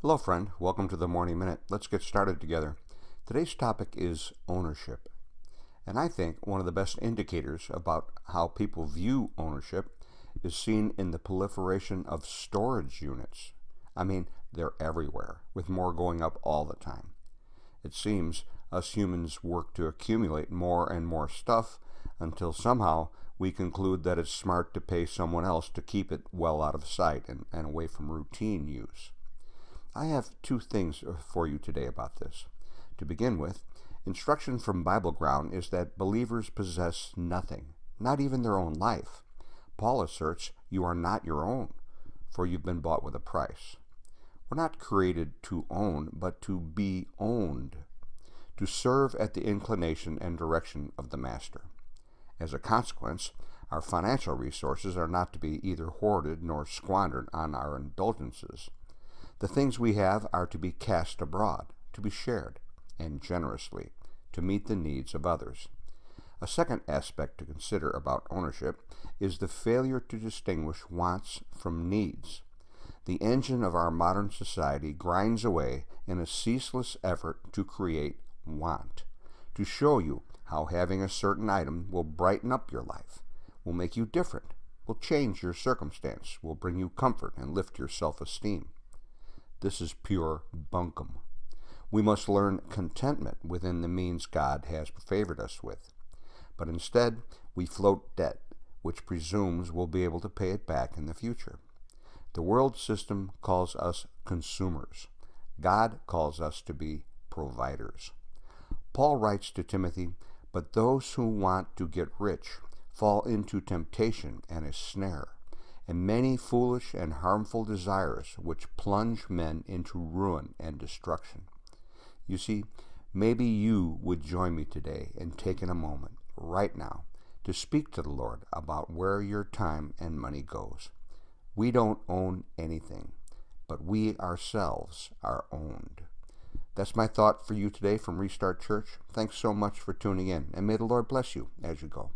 Hello, friend. Welcome to the Morning Minute. Let's get started together. Today's topic is ownership. And I think one of the best indicators about how people view ownership is seen in the proliferation of storage units. I mean, they're everywhere, with more going up all the time. It seems us humans work to accumulate more and more stuff until somehow we conclude that it's smart to pay someone else to keep it well out of sight and away from routine use. I have two things for you today about this. To begin with, instruction from Bible Ground is that believers possess nothing, not even their own life. Paul asserts, "You are not your own, for you've been bought with a price." We're not created to own, but to be owned, to serve at the inclination and direction of the Master. As a consequence, our financial resources are not to be either hoarded nor squandered on our indulgences. The things we have are to be cast abroad, to be shared, and generously, to meet the needs of others. A second aspect to consider about ownership is the failure to distinguish wants from needs. The engine of our modern society grinds away in a ceaseless effort to create want, to show you how having a certain item will brighten up your life, will make you different, will change your circumstance, will bring you comfort and lift your self-esteem. This is pure bunkum. We must learn contentment within the means God has favored us with. But instead, we float debt, which presumes we'll be able to pay it back in the future. The world system calls us consumers. God calls us to be providers. Paul writes to Timothy, "But those who want to get rich fall into temptation and a snare, and many foolish and harmful desires which plunge men into ruin and destruction." You see, maybe you would join me today in taking a moment, right now, to speak to the Lord about where your time and money goes. We don't own anything, but we ourselves are owned. That's my thought for you today from Restart Church. Thanks so much for tuning in, and may the Lord bless you as you go.